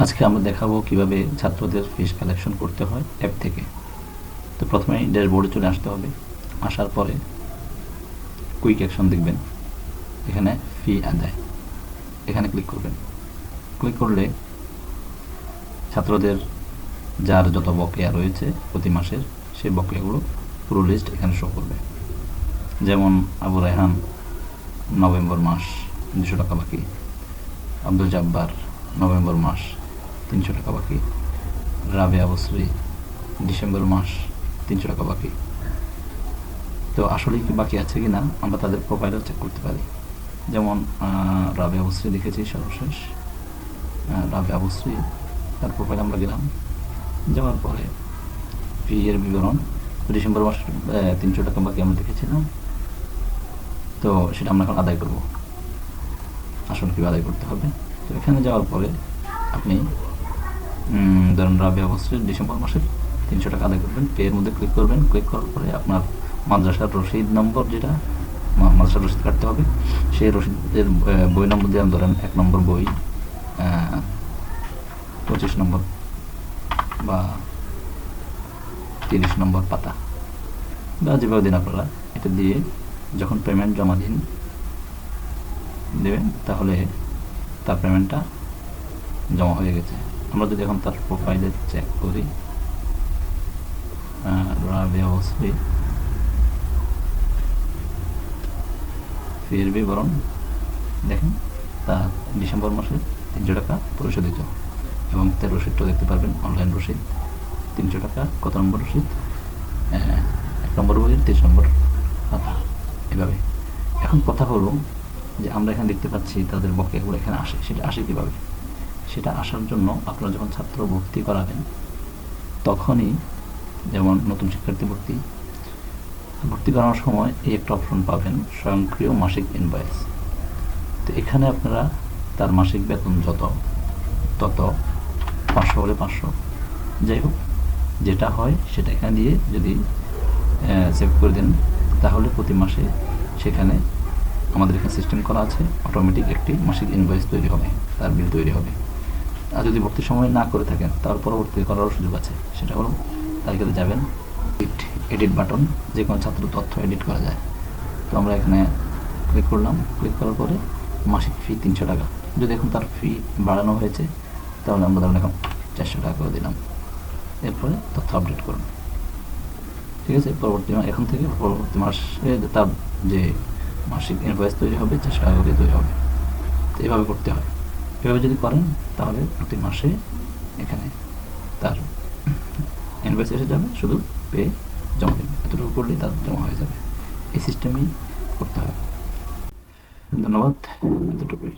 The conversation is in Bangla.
আজকে আমরা দেখাবো কিভাবে ছাত্রদের ফিস কালেকশন করতে হয় অ্যাপ থেকে। তো প্রথমে ড্যাশবোর্ডে চলে আসতে হবে। আসার পরে কুইক অ্যাকশন দেখবেন, এখানে ফি আদায়, এখানে ক্লিক করবেন। ক্লিক করলে ছাত্রদের যার যত বকেয়া রয়েছে প্রতি মাসের সেই বকেয়াগুলো পুরো লিস্ট এখানে শো করবে। যেমন আবু রায়হান নভেম্বর মাস 200 টাকা বাকি, আব্দুল জব্বার নভেম্বর মাস 300 টাকা বাকি, রাবেয়া বসরি ডিসেম্বর মাস 300 টাকা বাকি। তো আসলে কি বাকি আছে কি না আমরা তাদের প্রোফাইলও চেক করতে পারি। যেমন রাবেয়া বসরি দেখেছি সর্বশেষ, রাবেয়া বসরি তার প্রোফাইল আমরা গেলাম, যাওয়ার পরে ফি এর বিবরণ ডিসেম্বর মাস 300 টাকা বাকি আমরা দেখেছিলাম। তো সেটা আমরা এখন আদায় করব। আসলে কীভাবে আদায় করতে হবে, তো এখানে যাওয়ার পরে আপনি ধরুন রাবিয়া বসরির ডিসেম্বর মাসের 300 টাকা আদায় করবেন, পে এর মধ্যে ক্লিক করবেন। ক্লিক করার পরে আপনার মাদ্রাসার রসিদ নম্বর, যেটা মাদ্রাসার রসিদ কাটতে হবে, সেই রসিদের বই নম্বর দিয়ে ধরেন 1 নম্বর বই 25 নম্বর বা 30 নম্বর পাতা বা যেভাবে দিন আপনারা, এটা দিয়ে যখন পেমেন্ট জমা দেবেন তাহলে তার পেমেন্টটা জমা হয়ে গেছে। আমরা যদি এখন তার প্রোফাইলে চেক করি, রাবিয়া বসরি ফির বিবরণ দেখেন, তার ডিসেম্বর মাসে 300 টাকা পরিশোধিত, এবং তার রসিদটা দেখতে পারবেন, অনলাইন রসিদ 300 টাকা। কত নম্বর রসিদ? 1 নম্বর বইয়ের 30 নম্বর পাতা। এভাবে এখন কথা হলো যে আমরা এখানে দেখতে পাচ্ছি তাদের বকেয়াগুলো এখানে আসে, সেটা আসে কীভাবে? সেটা আসার জন্য আপনারা যখন ছাত্র ভর্তি করাবেন তখনই, যেমন নতুন শিক্ষার্থী ভর্তি করানোর সময় এই একটা অপশন পাবেন, স্বয়ংক্রিয় মাসিক ইনভয়েস। তো এখানে আপনারা তার মাসিক বেতন তত 500 হলে 500, যাই হোক যেটা হয় সেটা এখানে দিয়ে যদি সেভ করে দেন তাহলে প্রতি মাসে সেখানে আমাদের এখানে সিস্টেম করা আছে, অটোমেটিক একটি মাসিক ইনভয়েস তৈরি হবে, তার বিল তৈরি হবে। আর যদি ভর্তির সময় না করে থাকেন তার পরবর্তী করারও সুযোগ আছে। সেটা হলো তালিকাতে যাবেন, এডিট বাটন, যে কোনো ছাত্র তথ্য এডিট করা যায়। তো আমরা এখানে ক্লিক করলাম, ক্লিক করার পরে মাসিক ফি 300 টাকা। যদি এখন তার ফি বাড়ানো হয়েছে তাহলে আমরা ধরুন এখন 400 টাকা করে দিলাম, এরপরে তথ্য আপডেট করুন। ঠিক আছে, এখন থেকে পরবর্তী মাসে তার যে মাসিক ইনভয়েস তৈরি হবে 400 টাকা করে তৈরি হবে। তো এভাবে করতে হয়। এভাবে যদি করেন তাহলে প্রতি মাসে এখানে তার ইনভয়েস এসে যাবে, শুধু পে জমা দেবে, এতটুকু করলেই তার জমা হয়ে যাবে। এই সিস্টেমেই করতে হবে। ধন্যবাদ, এতটুকুই।